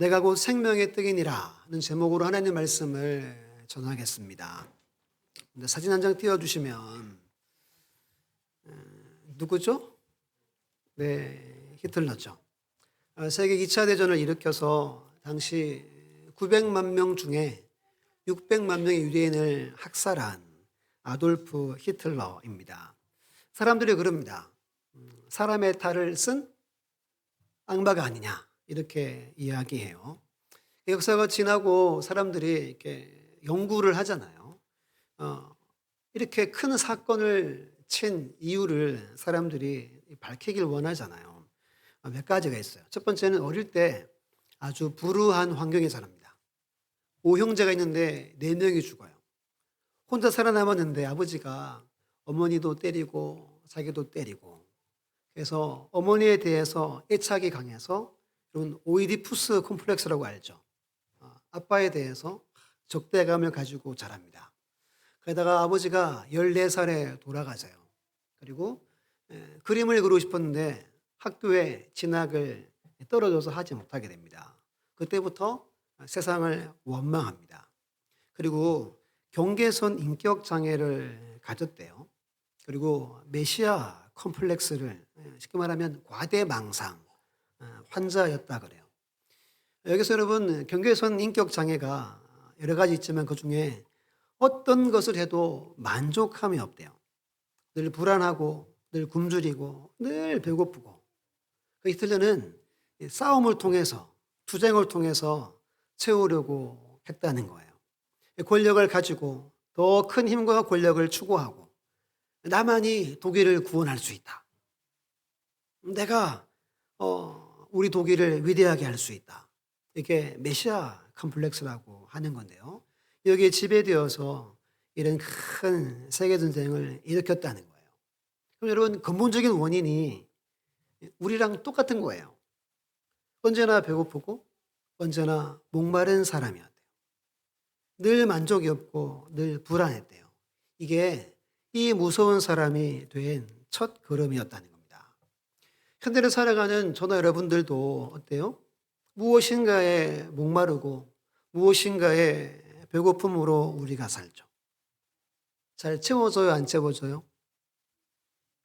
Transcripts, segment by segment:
내가 곧 생명의 떡이니라는 제목으로 하나님 말씀을 전하겠습니다. 근데 사진 한 장 띄워주시면 누구죠? 네, 히틀러죠. 세계 2차 대전을 일으켜서 당시 900만 명 중에 600만 명의 유대인을 학살한 아돌프 히틀러입니다. 사람들이 그럽니다. 사람의 탈을 쓴 악마가 아니냐 이렇게 이야기해요. 역사가 지나고 사람들이 이렇게 연구를 하잖아요. 이렇게 큰 사건을 친 이유를 사람들이 밝히길 원하잖아요. 몇 가지가 있어요. 첫 번째는 어릴 때 아주 불우한 환경에 자랍니다. 5형제가 있는데 4명이 죽어요. 혼자 살아남았는데 아버지가 어머니도 때리고 자기도 때리고, 그래서 어머니에 대해서 애착이 강해서 이런 오이디푸스 콤플렉스라고 알죠. 아빠에 대해서 적대감을 가지고 자랍니다. 게다가 아버지가 14살에 돌아가세요. 그리고 그림을 그리고 싶었는데 학교에 진학을 떨어져서 하지 못하게 됩니다. 그때부터 세상을 원망합니다. 그리고 경계선 인격 장애를 가졌대요. 그리고 메시아 컴플렉스를, 쉽게 말하면 과대망상 환자였다 그래요. 여기서 여러분, 경계선 인격 장애가 여러 가지 있지만 그중에 어떤 것을 해도 만족함이 없대요. 늘 불안하고 늘 굶주리고 늘 배고프고, 히틀러는 싸움을 통해서, 투쟁을 통해서 채우려고 했다는 거예요. 권력을 가지고 더 큰 힘과 권력을 추구하고 나만이 독일을 구원할 수 있다. 내가 우리 독일을 위대하게 할 수 있다. 이게 메시아 컴플렉스라고 하는 건데요. 여기에 지배되어서 이런 큰 세계전쟁을 일으켰다는 거예요. 그럼 여러분, 근본적인 원인이 우리랑 똑같은 거예요. 언제나 배고프고 언제나 목마른 사람이었대요. 늘 만족이 없고 늘 불안했대요. 이게 이 무서운 사람이 된 첫 걸음이었다는 겁니다. 현대를 살아가는 저나 여러분들도 어때요? 무엇인가에 목마르고 무엇인가에 배고픔으로 우리가 살죠. 잘 채워져요, 안 채워져요?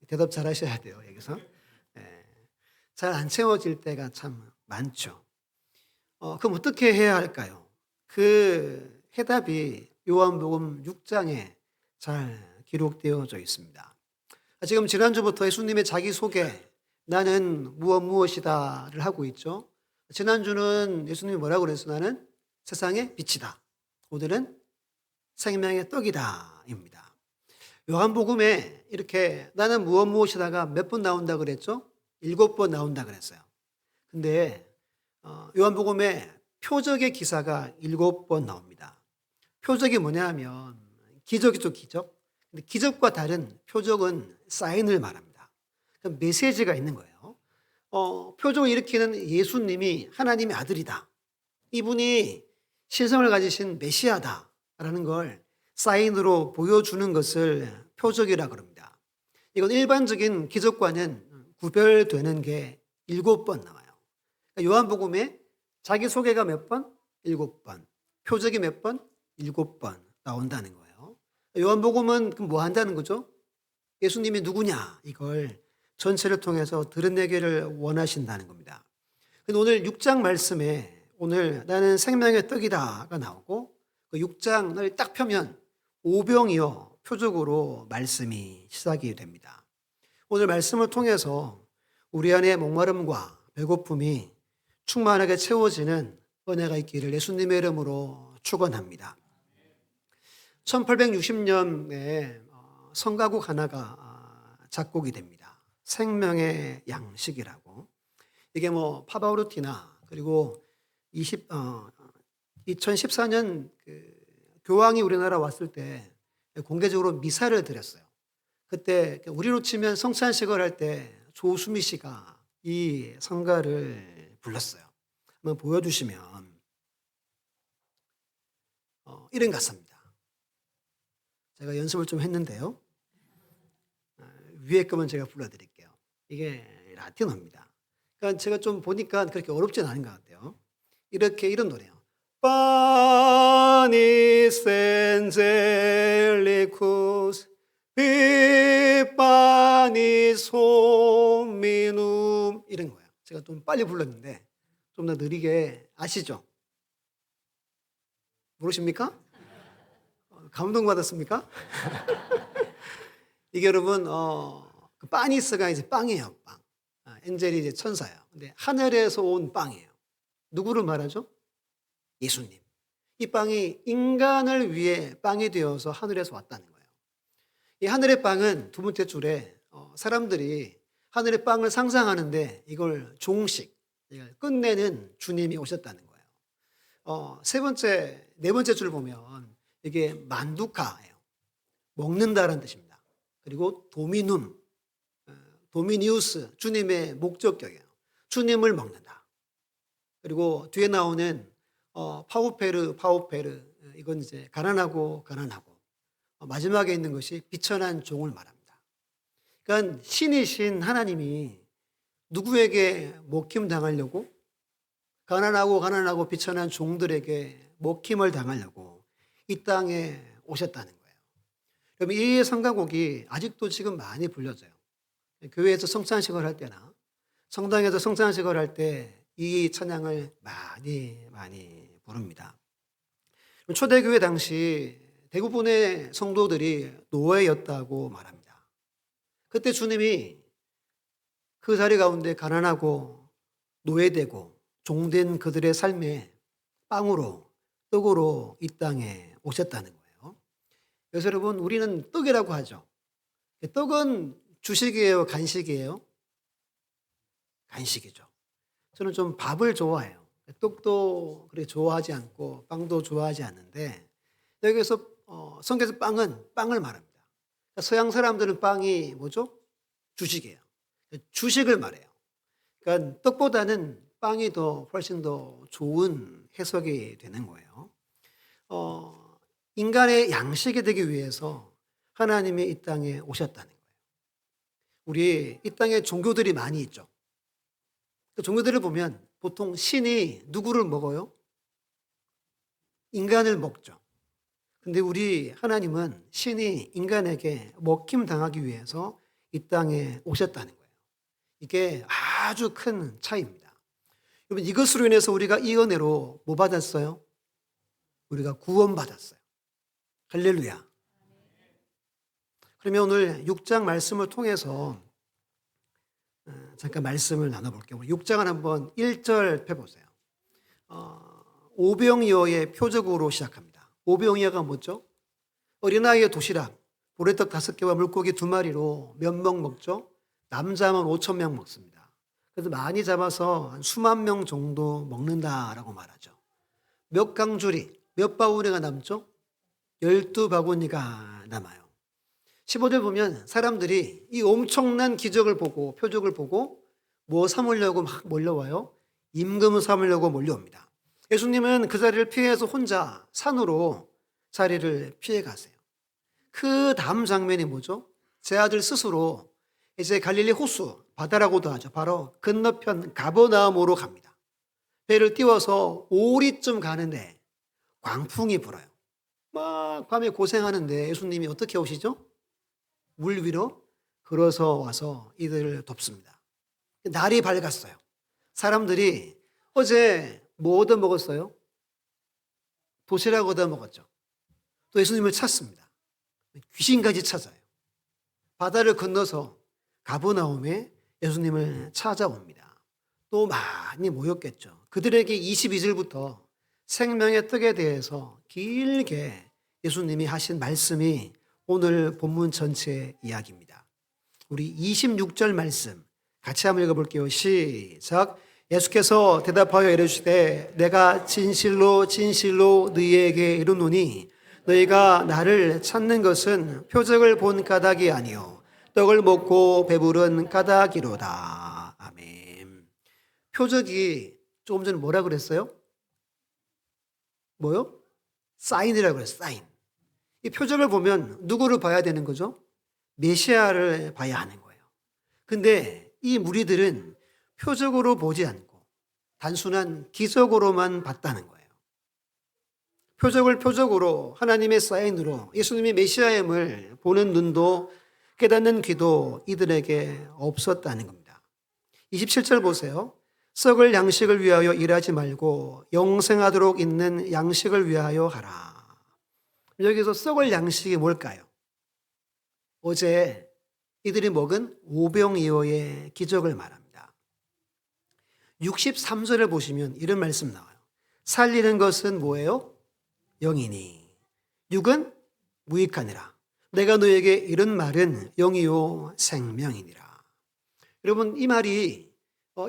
대답 잘 하셔야 돼요, 여기서. 잘 안 채워질 때가 참 많죠. 그럼 어떻게 해야 할까요? 그 해답이 요한복음 6장에 잘 기록되어져 있습니다. 지금 지난주부터 예수님의 자기소개, 나는 무엇이다를 하고 있죠. 지난주는 예수님이 뭐라고 그랬어요? 나는 세상의 빛이다. 오늘은 생명의 떡이다 입니다. 요한복음에 이렇게 나는 무엇이다가 몇 번 나온다 그랬죠? 7번 나온다 그랬어요. 근데 요한복음에 표적의 기사가 7번 나옵니다. 표적이 뭐냐 하면 기적이죠, 기적. 근데 기적과 다른 표적은 사인을 말합니다. 그러니까 메시지가 있는 거예요. 표적을 일으키는 예수님이 하나님의 아들이다. 이분이 신성을 가지신 메시아다라는 걸 사인으로 보여주는 것을 표적이라 그럽니다. 이건 일반적인 기적과는 구별되는 게 7번 나와요. 그러니까 요한복음에 자기소개가 몇 번? 7번. 표적이 몇 번? 7번 나온다는 거예요. 요한복음은 그럼 뭐 한다는 거죠? 예수님이 누구냐 이걸 전체를 통해서 드러내기를 원하신다는 겁니다. 근데 오늘 6장 말씀에 오늘 나는 생명의 떡이다가 나오고 그 6장을 딱 펴면 오병이어 표적으로 말씀이 시작이 됩니다. 오늘 말씀을 통해서 우리 안에 목마름과 배고픔이 충만하게 채워지는 은혜가 있기를 예수님의 이름으로 축원합니다. 1860년에 성가곡 하나가 작곡이 됩니다. 생명의 양식이라고. 이게 뭐 파바우르티나 그리고 2014년 교황이 우리나라 왔을 때 공개적으로 미사를 드렸어요. 그때 우리로 치면 성찬식을 할 때 조수미 씨가 이 성가를 불렀어요. 한번 보여주시면 이런 가사입니다. 제가 연습을 좀 했는데요. 위에 거만 제가 불러드릴게요. 이게 라틴어입니다. 그러니까 제가 좀 보니까 그렇게 어렵진 않은 것 같아요. 이런 노래요. Panis angelicus panis hominum 이런 거예요. 제가 좀 빨리 불렀는데 좀 더 느리게 아시죠? 모르십니까? 감동받았습니까? 이게 여러분 그 파니스가 이제 빵이에요. 빵. 엔젤이 이제 천사예요. 근데 하늘에서 온 빵이에요. 누구를 말하죠? 예수님. 이 빵이 인간을 위해 빵이 되어서 하늘에서 왔다는 거예요. 이 하늘의 빵은 두 번째 줄에 사람들이 하늘의 빵을 상상하는데 이걸 종식, 이걸 끝내는 주님이 오셨다는 거예요. 네 번째 줄 보면 이게 만두카예요. 먹는다라는 뜻입니다. 그리고 도미니우스, 주님의 목적격이에요. 주님을 먹는다. 그리고 뒤에 나오는 파우페르, 이건 이제 가난하고 마지막에 있는 것이 비천한 종을 말합니다. 그러니까 신이신 하나님이 누구에게 먹힘 당하려고? 가난하고 비천한 종들에게 먹힘을 당하려고 이 땅에 오셨다는 거예요. 여러분, 이 성가곡이 아직도 지금 많이 불려져요. 교회에서 성찬식을 할 때나 성당에서 성찬식을 할 때 이 찬양을 많이 부릅니다. 초대교회 당시 대부분의 성도들이 노예였다고 말합니다. 그때 주님이 그 자리 가운데 가난하고 노예되고 종된 그들의 삶에 빵으로, 떡으로 이 땅에 오셨다는 거예요. 그래서 여러분, 우리는 떡이라고 하죠. 떡은 주식이에요, 간식이에요? 간식이죠. 저는 좀 밥을 좋아해요. 떡도 그렇게 좋아하지 않고 빵도 좋아하지 않는데 여기서 성경에서 빵을 말합니다. 서양 사람들은 빵이 뭐죠? 주식이에요. 주식을 말해요. 그러니까 떡보다는 빵이 훨씬 더 좋은 해석이 되는 거예요. 인간의 양식이 되기 위해서 하나님이 이 땅에 오셨다는 거예요. 우리 이 땅에 종교들이 많이 있죠. 그 종교들을 보면 보통 신이 누구를 먹어요? 인간을 먹죠. 근데 우리 하나님은 신이 인간에게 먹힘 당하기 위해서 이 땅에 오셨다는 거예요. 이게 아주 큰 차이입니다. 여러분, 이것으로 인해서 우리가 이 은혜로 뭐 받았어요? 우리가 구원받았어요. 할렐루야. 그러면 오늘 6장 말씀을 통해서 잠깐 말씀을 나눠볼게요. 6장을 한번 1절 펴보세요. 오병이어의 표적으로 시작합니다. 오병이어가 뭐죠? 어린아이의 도시락, 보리떡 5개와 물고기 2마리로 몇 명 먹죠? 남자만 5,000명 먹습니다. 그래서 많이 잡아서 한 수만 명 정도 먹는다라고 말하죠. 몇 강줄이, 몇 바구니가 남죠? 12바구니가 남아요. 15절 보면 사람들이 이 엄청난 기적을 보고 표적을 보고 뭐 삼으려고 막 몰려와요? 임금을 삼으려고 몰려옵니다. 예수님은 그 자리를 피해서 혼자 산으로 자리를 피해 가세요. 그 다음 장면이 뭐죠? 제 아들 스스로 이제 갈릴리 호수, 바다라고도 하죠. 바로 건너편 가버나움으로 갑니다. 배를 띄워서 오리쯤 가는데 광풍이 불어요. 막 밤에 고생하는데 예수님이 어떻게 오시죠? 물 위로 걸어서 와서 이들을 돕습니다. 날이 밝았어요. 사람들이 어제 뭐 얻어 먹었어요? 도시락 얻어 먹었죠. 또 예수님을 찾습니다. 귀신까지 찾아요. 바다를 건너서 가버나움에 예수님을 찾아옵니다. 또 많이 모였겠죠. 그들에게 22절부터 생명의 떡에 대해서 길게 예수님이 하신 말씀이 오늘 본문 전체의 이야기입니다. 우리 26절 말씀 같이 한번 읽어볼게요. 시작. 예수께서 대답하여 이르시되 내가 진실로 너희에게 이르노니 너희가 나를 찾는 것은 표적을 본 까닭이 아니요 떡을 먹고 배부른 까닭이로다. 아멘. 표적이 조금 전에 뭐라 그랬어요? 뭐요? 사인이라고 그랬어요. 사인. 이 표적을 보면 누구를 봐야 되는 거죠? 메시아를 봐야 하는 거예요. 근데 이 무리들은 표적으로 보지 않고 단순한 기적으로만 봤다는 거예요. 표적을 표적으로 하나님의 사인으로 예수님이 메시아임을 보는 눈도 깨닫는 귀도 이들에게 없었다는 겁니다. 27절 보세요. 썩을 양식을 위하여 일하지 말고 영생하도록 있는 양식을 위하여 하라. 여기서 썩을 양식이 뭘까요? 어제 이들이 먹은 오병이어의 기적을 말합니다. 63절을 보시면 이런 말씀 나와요. 살리는 것은 뭐예요? 영이니 육은 무익하니라. 내가 너에게 이런 말은 영이요 생명이니라. 여러분, 이 말이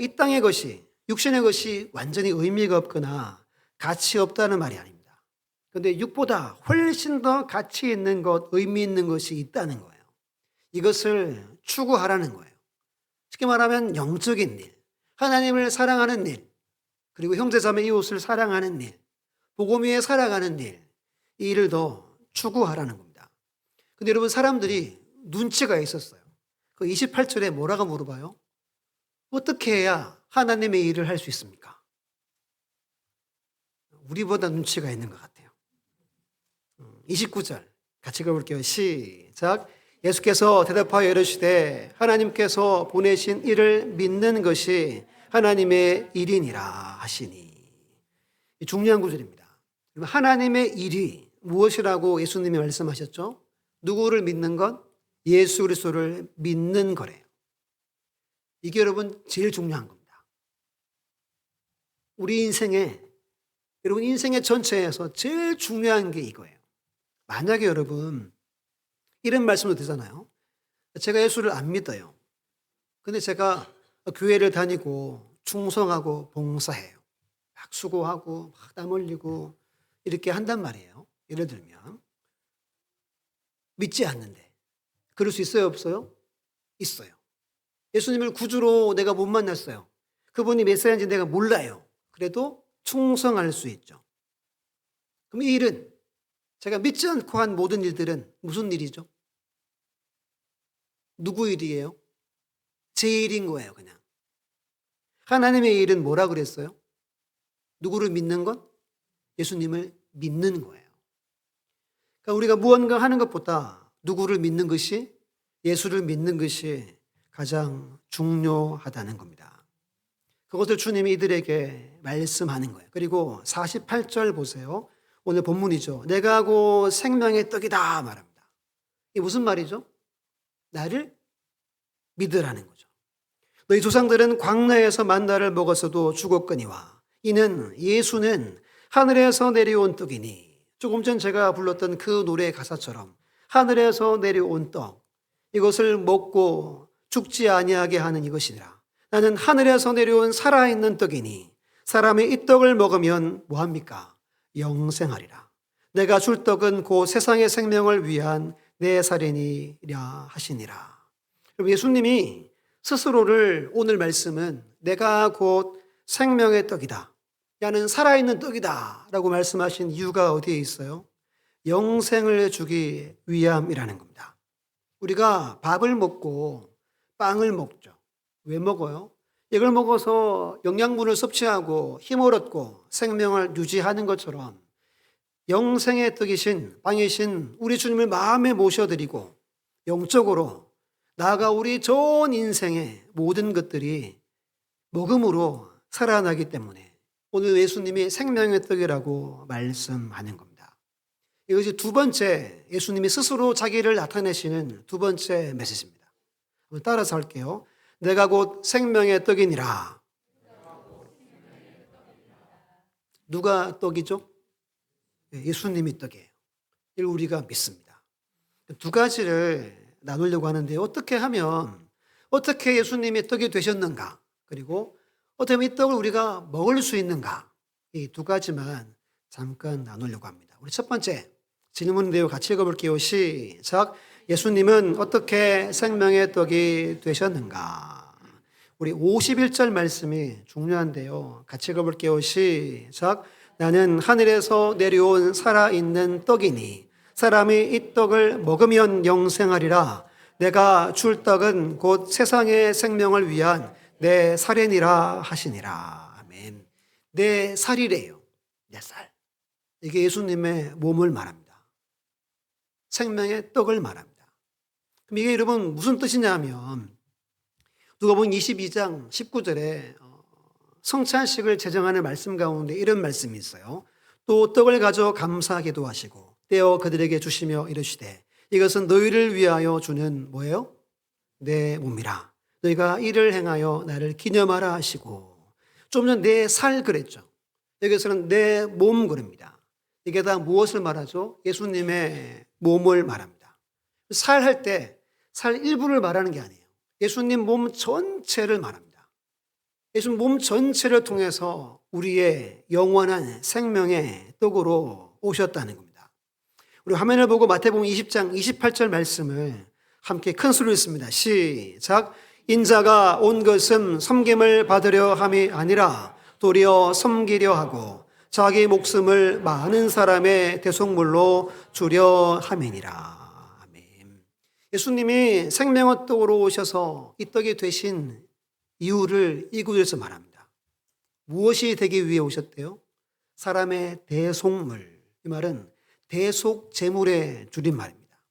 이 땅의 것이, 육신의 것이 완전히 의미가 없거나 가치 없다는 말이 아닙니다. 그런데 육보다 훨씬 더 가치 있는 것, 의미 있는 것이 있다는 거예요. 이것을 추구하라는 거예요. 쉽게 말하면 영적인 일, 하나님을 사랑하는 일, 그리고 형제자매 이웃을 사랑하는 일, 복음 위에 살아가는 일, 이 일을 더 추구하라는 겁니다. 근데 여러분, 사람들이 눈치가 있었어요. 그 28절에 뭐라고 물어봐요? 어떻게 해야 하나님의 일을 할 수 있습니까? 우리보다 눈치가 있는 것 같아요. 29절 같이 가볼게요. 시작. 예수께서 대답하여 이르시되 하나님께서 보내신 이를 믿는 것이 하나님의 일이니라 하시니. 중요한 구절입니다. 하나님의 일이 무엇이라고 예수님이 말씀하셨죠? 누구를 믿는 것? 예수 그리스도를 믿는 거래요. 이게 여러분 제일 중요한 겁니다. 우리 인생에, 여러분 인생의 전체에서 제일 중요한 게 이거예요. 만약에 여러분 이런 말씀도 되잖아요. 제가 예수를 안 믿어요. 근데 제가 교회를 다니고 충성하고 봉사해요. 막 수고하고 막 땀 흘리고 이렇게 한단 말이에요. 예를 들면 믿지 않는데 그럴 수 있어요, 없어요? 있어요. 예수님을 구주로 내가 못 만났어요. 그분이 메시아인지 내가 몰라요. 그래도 충성할 수 있죠. 그럼 이 일은, 제가 믿지 않고 한 모든 일들은 무슨 일이죠? 누구 일이에요? 제 일인 거예요, 그냥. 하나님의 일은 뭐라 그랬어요? 누구를 믿는 것? 예수님을 믿는 거예요. 그러니까 우리가 무언가 하는 것보다 누구를 믿는 것이, 예수를 믿는 것이 가장 중요하다는 겁니다. 그것을 주님이 이들에게 말씀하는 거예요. 그리고 48절 보세요. 오늘 본문이죠. 내가 곧 생명의 떡이다 말합니다. 이게 무슨 말이죠? 나를 믿으라는 거죠. 너희 조상들은 광야에서 만나를 먹었어도 죽었거니와 이는 예수는 하늘에서 내려온 떡이니. 조금 전 제가 불렀던 그 노래의 가사처럼 하늘에서 내려온 떡, 이것을 먹고 죽지 아니하게 하는 이것이니라. 나는 하늘에서 내려온 살아있는 떡이니 사람이 이 떡을 먹으면 뭐합니까? 영생하리라. 내가 줄 떡은 곧 세상의 생명을 위한 내 살이니라 하시니라. 예수님이 스스로를, 오늘 말씀은 내가 곧 생명의 떡이다, 나는 살아있는 떡이다 라고 말씀하신 이유가 어디에 있어요? 영생을 주기 위함이라는 겁니다. 우리가 밥을 먹고 빵을 먹죠. 왜 먹어요? 이걸 먹어서 영양분을 섭취하고 힘을 얻고 생명을 유지하는 것처럼 영생의 떡이신, 빵이신 우리 주님을 마음에 모셔드리고 영적으로 나아가 우리 좋은 인생의 모든 것들이 먹음으로 살아나기 때문에 오늘 예수님이 생명의 떡이라고 말씀하는 겁니다. 이것이 두 번째, 예수님이 스스로 자기를 나타내시는 두 번째 메시지입니다. 한번 따라서 할게요. 내가 곧 생명의 떡이니라. 누가 떡이죠? 예수님이 떡이에요. 이걸 우리가 믿습니다. 두 가지를 나누려고 하는데 어떻게 하면, 어떻게 예수님이 떡이 되셨는가, 그리고 어떻게 하면 이 떡을 우리가 먹을 수 있는가, 이 두 가지만 잠깐 나누려고 합니다. 우리 첫 번째 질문인데요. 같이 읽어볼게요. 시작. 예수님은 어떻게 생명의 떡이 되셨는가? 우리 51절 말씀이 중요한데요. 같이 읽어볼게요. 시작. 나는 하늘에서 내려온 살아있는 떡이니 사람이 이 떡을 먹으면 영생하리라. 내가 줄 떡은 곧 세상의 생명을 위한 내 살이니라 하시니라. 아멘. 내 살이래요. 내 살. 이게 예수님의 몸을 말합니다. 생명의 떡을 말합니다. 그럼 이게 여러분 무슨 뜻이냐 하면 누가복음 22장 19절에 성찬식을 제정하는 말씀 가운데 이런 말씀이 있어요. 또 떡을 가져 감사하기도 하시고 떼어 그들에게 주시며 이르시되 이것은 너희를 위하여 주는 뭐예요? 내 몸이라. 너희가 이를 행하여 나를 기념하라 하시고 좀 전 내 살 그랬죠. 여기서는 내 몸 그럽니다. 이게 다 무엇을 말하죠? 예수님의 몸을 말합니다. 살 할 때 살 일부를 말하는 게 아니에요. 예수님 몸 전체를 말합니다. 예수님 몸 전체를 통해서 우리의 영원한 생명의 떡으로 오셨다는 겁니다. 우리 화면을 보고 마태복음 20장 28절 말씀을 함께 큰 소리로 읽습니다. 시작. 인자가 온 것은 섬김을 받으려 함이 아니라 도리어 섬기려 하고 자기 목숨을 많은 사람의 대속물로 주려 함이니라. 아멘. 예수님이 생명의 떡으로 오셔서 이 떡이 되신 이유를 이 구절에서 말합니다. 무엇이 되기 위해 오셨대요? 사람의 대속물. 이 말은 대속 제물의 줄임말입니다.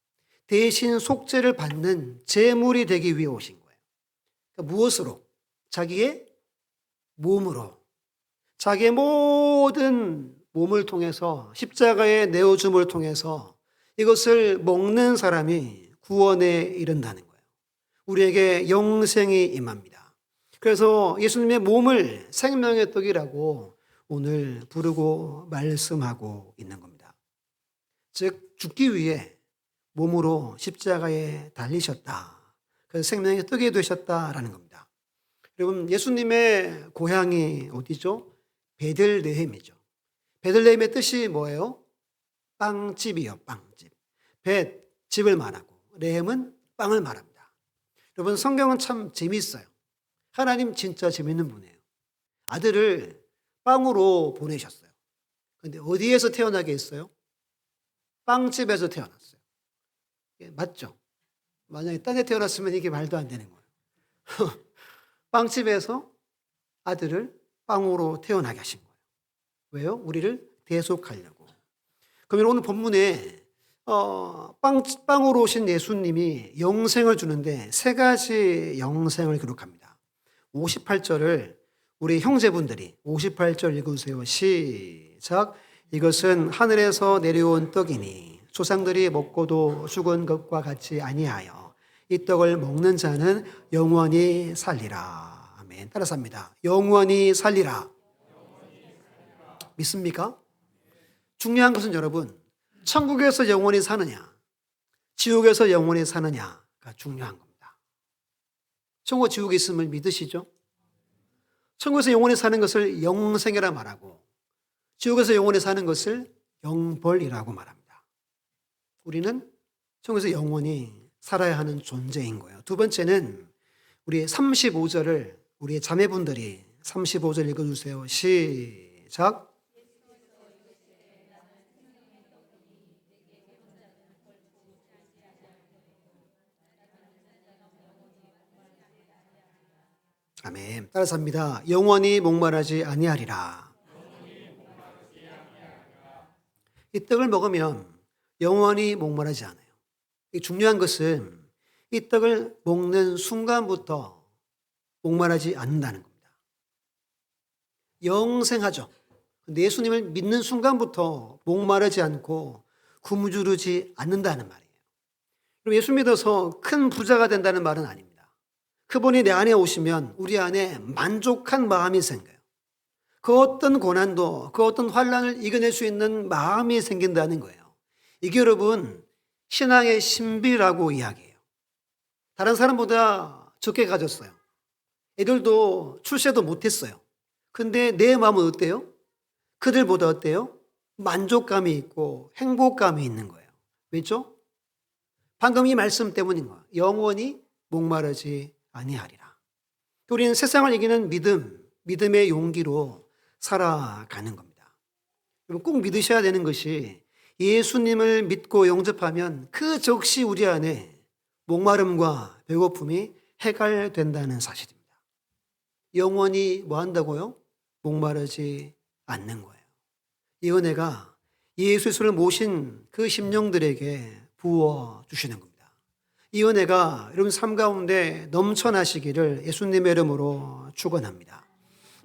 대신 속죄를 받는 제물이 되기 위해 오신 거예요. 그러니까 무엇으로? 자기의 몸으로. 자기의 모든 몸을 통해서 십자가의 내어줌을 통해서 이것을 먹는 사람이 구원에 이른다는 거예요. 우리에게 영생이 임합니다. 그래서 예수님의 몸을 생명의 떡이라고 오늘 부르고 말씀하고 있는 겁니다. 즉 죽기 위해 몸으로 십자가에 달리셨다. 그래서 생명의 떡이 되셨다라는 겁니다. 여러분 예수님의 고향이 어디죠? 베들레헴이죠. 베들레헴의 뜻이 뭐예요? 빵집이요. 빵집. 벳, 집을 말하고 레헴은 빵을 말합니다. 여러분 성경은 참 재미있어요. 하나님 진짜 재밌는 분이에요. 아들을 빵으로 보내셨어요. 그런데 어디에서 태어나게 했어요? 빵집에서 태어났어요. 맞죠? 만약에 딴 데 태어났으면 이게 말도 안 되는 거예요. 빵집에서 아들을 빵으로 태어나게 하신 거예요. 왜요? 우리를 대속하려고. 그러면 오늘 본문에 빵으로 오신 예수님이 영생을 주는데 세 가지 영생을 기록합니다. 58절을 우리 형제분들이 58절 읽으세요. 시작. 이것은 하늘에서 내려온 떡이니 조상들이 먹고도 죽은 것과 같이 아니하여 이 떡을 먹는 자는 영원히 살리라. 아멘. 따라서 합니다. 영원히 살리라. 믿습니까? 중요한 것은 여러분, 천국에서 영원히 사느냐, 지옥에서 영원히 사느냐가 중요한 겁니다. 천국, 지옥에 있음을 믿으시죠? 천국에서 영원히 사는 것을 영생이라 말하고 지옥에서 영원히 사는 것을 영벌이라고 말합니다. 우리는 천국에서 영원히 살아야 하는 존재인 거예요. 두 번째는 우리 35절을 우리 자매분들이 35절 읽어주세요. 시작. 아멘. 따라서 합니다. 영원히 목말하지 아니하리라. 이 떡을 먹으면 영원히 목말하지 않아요. 이 중요한 것은 이 떡을 먹는 순간부터 목말하지 않는다는 겁니다. 영생하죠. 근데 예수님을 믿는 순간부터 목마르지 않고 굶주르지 않는다는 말이에요. 그럼 예수 믿어서 큰 부자가 된다는 말은 아닙니다. 그분이 내 안에 오시면 우리 안에 만족한 마음이 생겨요. 그 어떤 고난도, 그 어떤 환난을 이겨낼 수 있는 마음이 생긴다는 거예요. 이게 여러분 신앙의 신비라고 이야기해요. 다른 사람보다 적게 가졌어요. 애들도 출세도 못했어요. 근데 내 마음은 어때요? 그들보다 어때요? 만족감이 있고 행복감이 있는 거예요. 왜죠? 방금 이 말씀 때문인 거예요. 영원히 목마르지 아니하리라. 우리는 세상을 이기는 믿음의 용기로 살아가는 겁니다. 여러분 꼭 믿으셔야 되는 것이 예수님을 믿고 영접하면 그 즉시 우리 안에 목마름과 배고픔이 해결된다는 사실입니다. 영원히 뭐 한다고요? 목마르지 않는 거예요. 이 은혜가 예수 그리스도를 모신 그 심령들에게 부어주시는 겁니다. 이 은혜가 여러분 삶 가운데 넘쳐나시기를 예수님의 이름으로 축원합니다.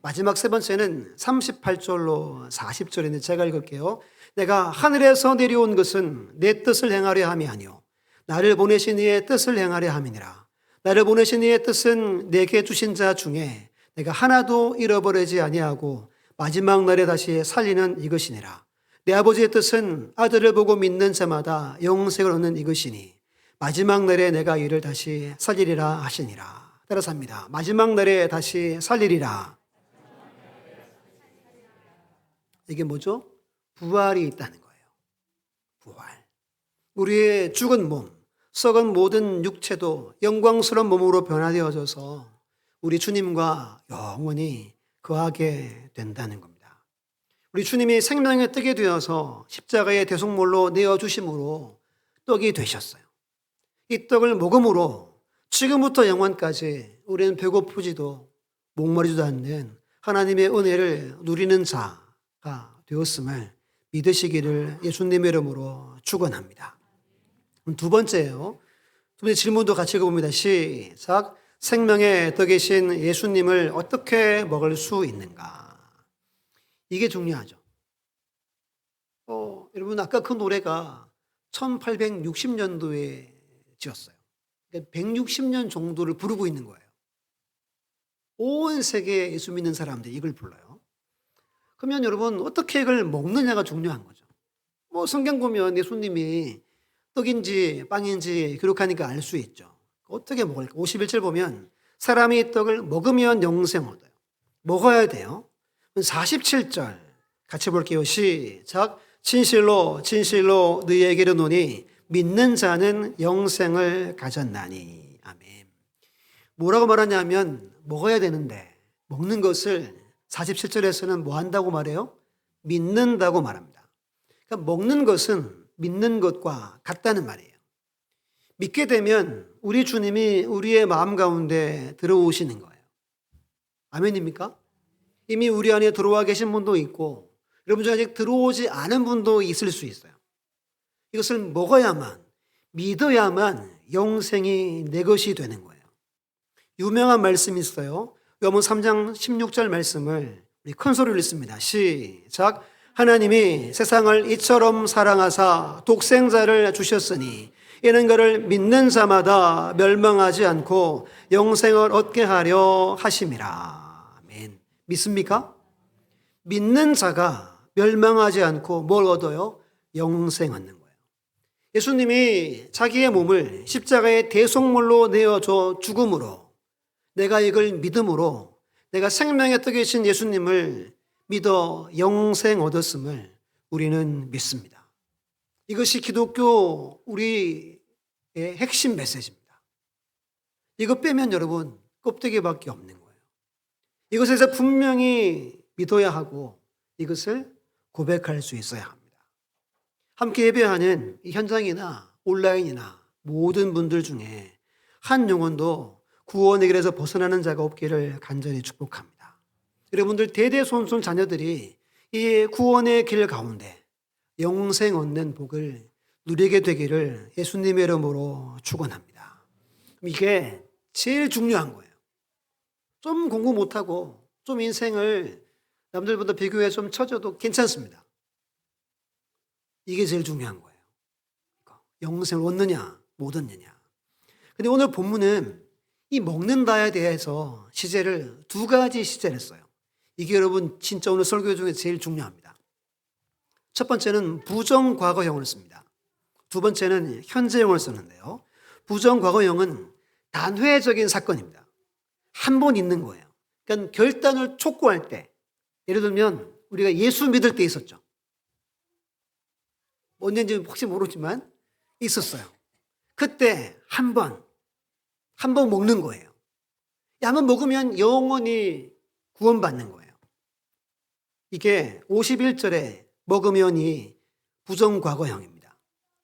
마지막 세 번째는 38절로 40절인데 제가 읽을게요. 내가 하늘에서 내려온 것은 내 뜻을 행하려 함이 아니요 나를 보내신 이의 뜻을 행하려 함이니라. 나를 보내신 이의 뜻은 내게 주신 자 중에 내가 하나도 잃어버리지 아니하고 마지막 날에 다시 살리는 이것이니라. 내 아버지의 뜻은 아들을 보고 믿는 자마다 영생을 얻는 이것이니 마지막 날에 내가 이를 다시 살리리라 하시니라. 따라서 합니다. 마지막 날에 다시 살리리라. 이게 뭐죠? 부활이 있다는 거예요. 부활. 우리의 죽은 몸, 썩은 모든 육체도 영광스러운 몸으로 변화되어져서 우리 주님과 영원히 거하게 된다는 겁니다. 우리 주님이 생명의 떡이 되어서 십자가의 대속물로 내어주심으로 떡이 되셨어요. 이 떡을 먹음으로 지금부터 영원까지 우리는 배고프지도 목마르지도 않는 하나님의 은혜를 누리는 자가 되었음을 믿으시기를 예수님의 이름으로 축원합니다. 두 번째예요. 두 번째 질문도 같이 읽어봅니다. 시작. 생명의 떡이신 예수님을 어떻게 먹을 수 있는가? 이게 중요하죠. 여러분 아까 그 노래가 1860년도에 지었어요. 그러니까 160년 정도를 부르고 있는 거예요. 온 세계 예수 믿는 사람들이 이걸 불러요. 그러면 여러분 어떻게 이걸 먹느냐가 중요한 거죠. 뭐 성경 보면 예수님이 떡인지 빵인지 기록하니까 알 수 있죠. 어떻게 먹을까? 51절 보면 사람이 이 떡을 먹으면 영생 얻어요. 먹어야 돼요. 47절 같이 볼게요. 시작. 진실로 진실로 너희에게 이르노니 믿는 자는 영생을 가졌나니. 아멘. 뭐라고 말하냐면 먹어야 되는데 먹는 것을 47절에서는 뭐 한다고 말해요? 믿는다고 말합니다. 그러니까 먹는 것은 믿는 것과 같다는 말이에요. 믿게 되면 우리 주님이 우리의 마음 가운데 들어오시는 거예요. 아멘입니까? 이미 우리 안에 들어와 계신 분도 있고 여러분 중 아직 들어오지 않은 분도 있을 수 있어요. 이것을 먹어야만 믿어야만 영생이 내 것이 되는 거예요. 유명한 말씀이 있어요. 요한복음 3장 16절 말씀을 우리 큰 소리로 읽습니다. 시작. 하나님이 세상을 이처럼 사랑하사 독생자를 주셨으니 이는 그를 믿는 자마다 멸망하지 않고 영생을 얻게 하려 하심이라. 아멘. 믿습니까? 믿는 자가 멸망하지 않고 뭘 얻어요? 영생 얻는 거예요. 예수님이 자기의 몸을 십자가의 대속물로 내어줘 죽음으로 내가 이걸 믿음으로 내가 생명의 떡이신 예수님을 믿어 영생 얻었음을 우리는 믿습니다. 이것이 기독교 우리의 핵심 메시지입니다. 이거 빼면 여러분 껍데기밖에 없는 거예요. 이것에서 분명히 믿어야 하고 이것을 고백할 수 있어야 합니다. 함께 예배하는 이 현장이나 온라인이나 모든 분들 중에 한 영혼도 구원의 길에서 벗어나는 자가 없기를 간절히 축복합니다. 여러분들 대대손손 자녀들이 이 구원의 길 가운데 영생 얻는 복을 누리게 되기를 예수님의 이름으로 축원합니다. 이게 제일 중요한 거예요. 좀 공부 못하고 좀 인생을 남들보다 비교해 좀 처져도 괜찮습니다. 이게 제일 중요한 거예요. 영생을 얻느냐 못 얻느냐. 근데 오늘 본문은 이 먹는다에 대해서 시제를 두 가지 시제를 했어요. 이게 여러분 진짜 오늘 설교 중에 제일 중요합니다. 첫 번째는 부정과거형을 씁니다. 두 번째는 현재형을 쓰는데요. 부정과거형은 단회적인 사건입니다. 한 번 있는 거예요. 그러니까 결단을 촉구할 때 예를 들면 우리가 예수 믿을 때 있었죠. 언제인지 혹시 모르지만 있었어요. 그때 한 번 먹는 거예요. 한 번 먹으면 영원히 구원받는 거예요. 이게 51절에 먹으면이 부정과거형입니다.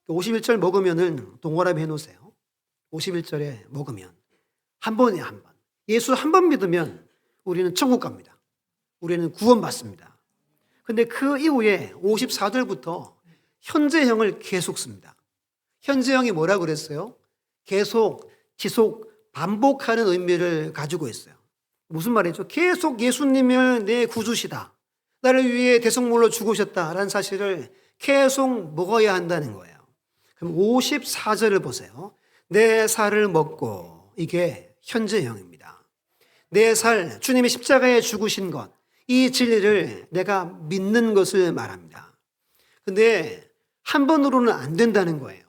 51절 먹으면은 동그라미 해놓으세요. 51절에 먹으면 한 번에 한 번. 예수 한 번 믿으면 우리는 천국 갑니다. 우리는 구원받습니다. 근데 그 이후에 54절부터 현재형을 계속 씁니다. 현재형이 뭐라고 그랬어요? 계속, 지속, 반복하는 의미를 가지고 있어요. 무슨 말이죠? 계속 예수님을 내 구주시다, 나를 위해 대성물로 죽으셨다라는 사실을 계속 먹어야 한다는 거예요. 그럼 54절을 보세요. 내 살을 먹고, 이게 현재형입니다. 내 살, 주님이 십자가에 죽으신 것, 이 진리를 내가 믿는 것을 말합니다. 근데 한 번으로는 안 된다는 거예요.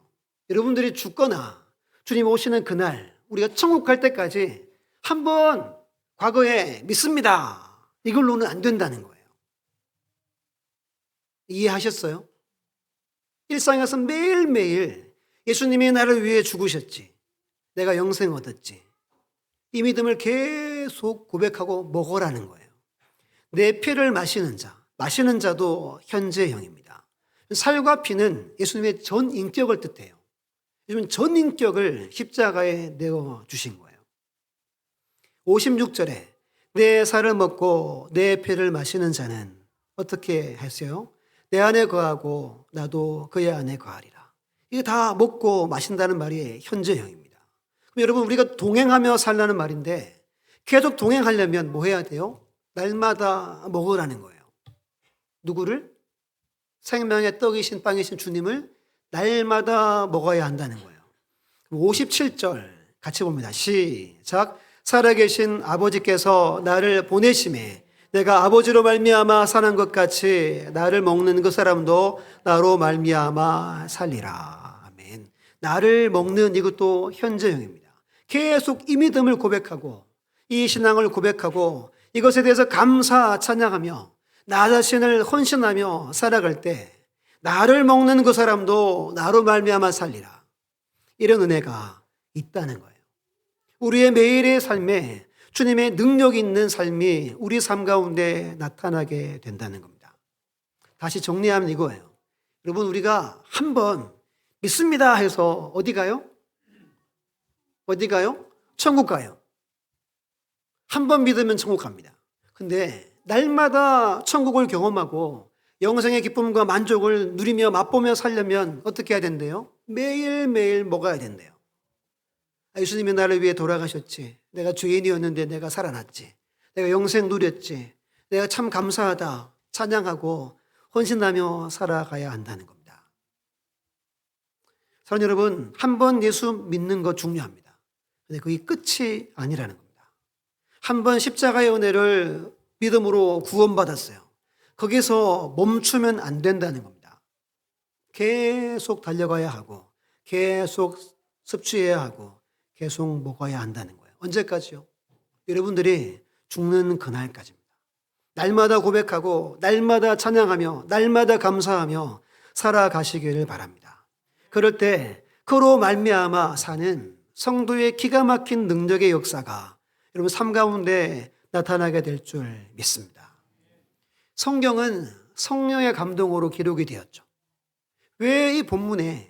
여러분들이 죽거나 주님 오시는 그날, 우리가 천국 갈 때까지 한 번 과거에 믿습니다, 이걸로는 안 된다는 거예요. 이해하셨어요? 일상에서 매일매일 예수님이 나를 위해 죽으셨지, 내가 영생 얻었지, 이 믿음을 계속 고백하고 먹으라는 거예요. 내 피를 마시는 자, 마시는 자도 현재형입니다. 살과 피는 예수님의 전 인격을 뜻해요. 예수님은 전 인격을 십자가에 내어주신 거예요. 56절에 내 살을 먹고 내 피를 마시는 자는 어떻게 했어요? 내 안에 거하고 나도 그의 안에 거하리라. 이게 다 먹고 마신다는 말이 현재형입니다. 그럼 여러분, 우리가 동행하며 살라는 말인데 계속 동행하려면 뭐 해야 돼요? 날마다 먹으라는 거예요. 누구를? 생명의 떡이신 빵이신 주님을 날마다 먹어야 한다는 거예요. 57절 같이 봅니다. 시작. 살아계신 아버지께서 나를 보내심에 내가 아버지로 말미암아 사는 것 같이 나를 먹는 그 사람도 나로 말미암아 살리라. 아멘. 나를 먹는, 이것도 현재형입니다. 계속 이 믿음을 고백하고 이 신앙을 고백하고 이것에 대해서 감사 찬양하며 나 자신을 헌신하며 살아갈 때 나를 먹는 그 사람도 나로 말미암아 살리라. 이런 은혜가 있다는 거예요. 우리의 매일의 삶에 주님의 능력 있는 삶이 우리 삶 가운데 나타나게 된다는 겁니다. 다시 정리하면 이거예요. 여러분, 우리가 한번 믿습니다 해서 어디 가요? 어디 가요? 천국 가요. 한 번 믿으면 천국 갑니다. 근데 날마다 천국을 경험하고 영생의 기쁨과 만족을 누리며 맛보며 살려면 어떻게 해야 된대요? 매일매일 먹어야 된대요. 예수님이 나를 위해 돌아가셨지, 내가 죄인이었는데 내가 살아났지, 내가 영생 누렸지, 내가 참 감사하다 찬양하고 헌신하며 살아가야 한다는 겁니다. 사랑하는 여러분, 한 번 예수 믿는 거 중요합니다. 근데 그게 끝이 아니라는 겁니다. 한 번 십자가의 은혜를 믿음으로 구원받았어요. 거기서 멈추면 안 된다는 겁니다. 계속 달려가야 하고 계속 섭취해야 하고 계속 먹어야 한다는 거예요. 언제까지요? 여러분들이 죽는 그날까지입니다. 날마다 고백하고 날마다 찬양하며 날마다 감사하며 살아가시기를 바랍니다. 그럴 때 그로 말미암아 사는 성도의 기가 막힌 능력의 역사가 여러분 삶 가운데 나타나게 될 줄 믿습니다. 성경은 성령의 감동으로 기록이 되었죠. 왜 이 본문에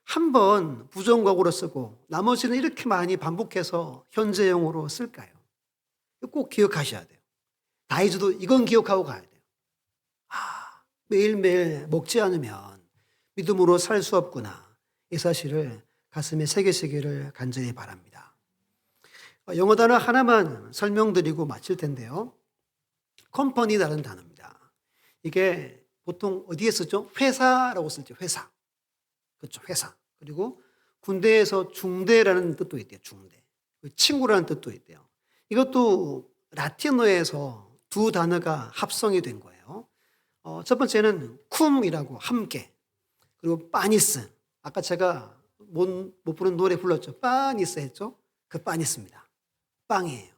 한 번 부정과거로 쓰고 나머지는 이렇게 많이 반복해서 현재형으로 쓸까요? 꼭 기억하셔야 돼요. 다이즈도 이건 기억하고 가야 돼요. 매일매일 먹지 않으면 믿음으로 살 수 없구나. 이 사실을 가슴에 새기시기를 간절히 바랍니다. 영어 단어 하나만 설명드리고 마칠 텐데요. 컴퍼니라는 단어입니다. 이게 보통 어디에 쓰죠? 회사라고 쓰죠. 회사. 그렇죠. 회사. 그리고 군대에서 중대라는 뜻도 있대요. 중대. 친구라는 뜻도 있대요. 이것도 라틴어에서 두 단어가 합성이 된 거예요. 첫 번째는 쿰이라고 함께. 그리고 빠니스. 아까 제가 못 부른 노래 불렀죠. 빠니스 했죠. 그 빠니스입니다. 빵이에요.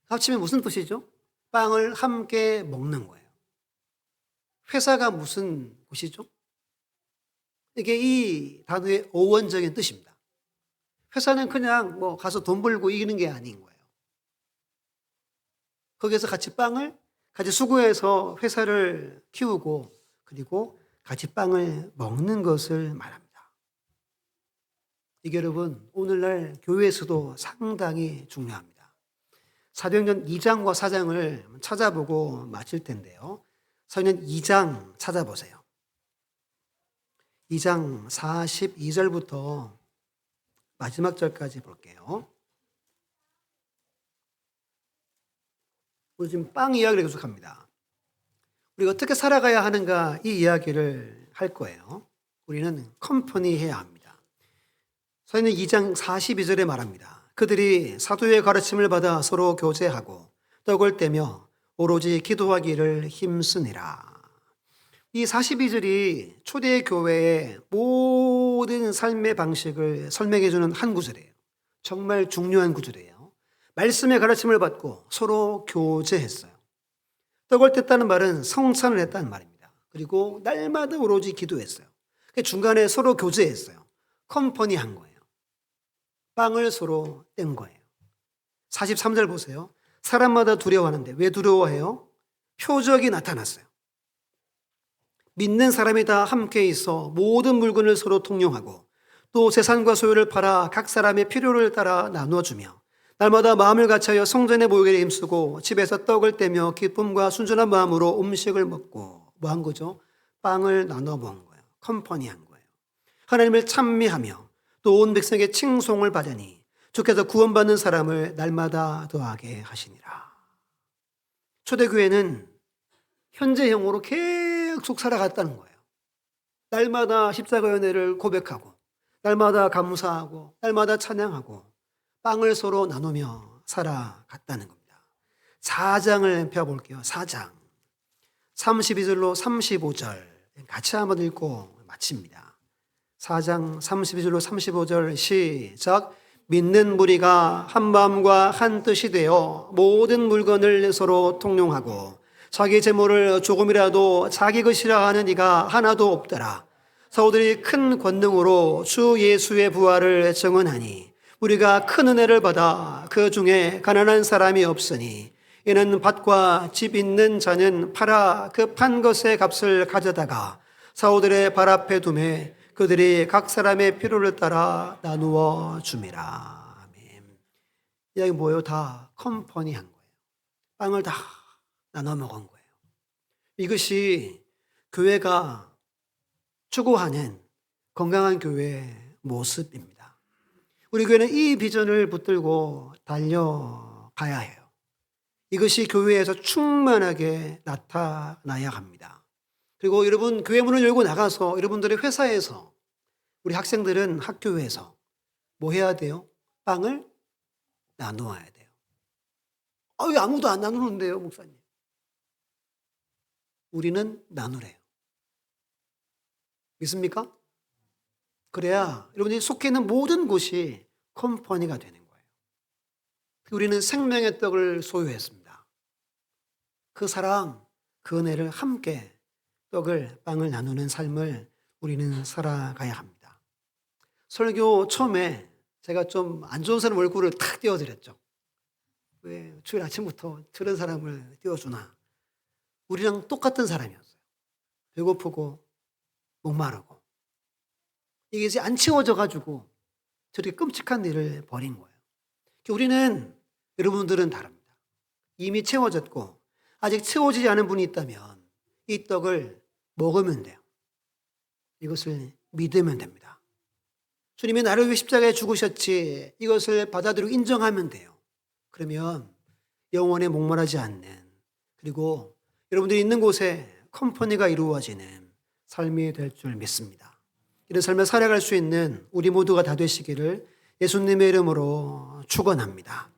합치면 무슨 뜻이죠? 빵을 함께 먹는 거예요. 회사가 무슨 곳이죠? 이게 이 단어의 어원적인 뜻입니다. 회사는 그냥 뭐 가서 돈 벌고 이기는 게 아닌 거예요. 거기에서 같이 빵을 같이 수고해서 회사를 키우고 그리고 같이 빵을 먹는 것을 말합니다. 이게 여러분 오늘날 교회에서도 상당히 중요합니다. 사도행전 2장과 4장을 찾아보고 마칠 텐데요. 사도행전 2장 찾아보세요. 2장 42절부터 마지막 절까지 볼게요. 우리 지금 빵 이야기를 계속합니다. 우리가 어떻게 살아가야 하는가 이 이야기를 할 거예요. 우리는 컴퍼니 해야 합니다. 사도행전 2장 42절에 말합니다. 그들이 사도의 가르침을 받아 서로 교제하고 떡을 떼며 오로지 기도하기를 힘쓰니라. 이 42절이 초대 교회의 모든 삶의 방식을 설명해 주는 한 구절이에요. 정말 중요한 구절이에요. 말씀의 가르침을 받고 서로 교제했어요. 떡을 뗐다는 말은 성찬을 했다는 말입니다. 그리고 날마다 오로지 기도했어요. 중간에 서로 교제했어요. 컴퍼니 한 거예요. 빵을 서로 뗀 거예요. 43절 보세요. 사람마다 두려워하는데 왜 두려워해요? 표적이 나타났어요. 믿는 사람이 다 함께 있어 모든 물건을 서로 통용하고 또 재산과 소유를 팔아 각 사람의 필요를 따라 나누어주며 날마다 마음을 같이하여 성전에 모이기를 힘쓰고 집에서 떡을 떼며 기쁨과 순전한 마음으로 음식을 먹고 뭐 한 거죠? 빵을 나눠 먹은 거예요. 컴퍼니 한 거예요. 하나님을 찬미하며 또 온 백성에게 칭송을 받으니 주께서 구원받는 사람을 날마다 더하게 하시니라. 초대교회는 현재형으로 계속 살아갔다는 거예요. 날마다 십자가 은혜를 고백하고 날마다 감사하고 날마다 찬양하고 빵을 서로 나누며 살아갔다는 겁니다. 4장을 펴볼게요. 4장 32절로 35절 같이 한번 읽고 마칩니다. 4장 32절로 35절 시작. 믿는 무리가 한 마음과 한 뜻이 되어 모든 물건을 서로 통용하고 자기 재물을 조금이라도 자기 것이라 하는 이가 하나도 없더라. 사도들이 큰 권능으로 주 예수의 부활을 증언하니 우리가 큰 은혜를 받아 그 중에 가난한 사람이 없으니 이는 밭과 집 있는 자는 팔아 그 판 것의 값을 가져다가 사도들의 발 앞에 두매 그들이 각 사람의 필요를 따라 나누어 줌이라. 아멘. 이야기 뭐예요? 다 컴퍼니 한 거예요. 빵을 다 나눠 먹은 거예요. 이것이 교회가 추구하는 건강한 교회의 모습입니다. 우리 교회는 이 비전을 붙들고 달려가야 해요. 이것이 교회에서 충만하게 나타나야 합니다. 그리고 여러분 교회 문을 열고 나가서 여러분들의 회사에서 우리 학생들은 학교에서 뭐 해야 돼요? 빵을 나누어야 돼요. 왜 아무도 안 나누는데요, 목사님? 우리는 나누래요. 믿습니까? 그래야 여러분이 속해 있는 모든 곳이 컴퍼니가 되는 거예요. 우리는 생명의 떡을 소유했습니다. 그 사랑, 그 은혜를 함께 떡을, 빵을 나누는 삶을 우리는 살아가야 합니다. 설교 처음에 제가 좀 안 좋은 사람 얼굴을 탁 띄워드렸죠. 왜 주일 아침부터 저런 사람을 띄워주나. 우리랑 똑같은 사람이었어요. 배고프고 목마르고 이게 이제 안 채워져가지고 저렇게 끔찍한 일을 벌인 거예요. 우리는 여러분들은 다릅니다. 이미 채워졌고 아직 채워지지 않은 분이 있다면 이 떡을 먹으면 돼요. 이것을 믿으면 됩니다. 주님이 나를 위해 십자가에 죽으셨지 이것을 받아들이고 인정하면 돼요. 그러면 영원에 목마르지 않는 그리고 여러분들이 있는 곳에 컴퍼니가 이루어지는 삶이 될 줄 믿습니다. 이런 삶을 살아갈 수 있는 우리 모두가 다 되시기를 예수님의 이름으로 축원합니다.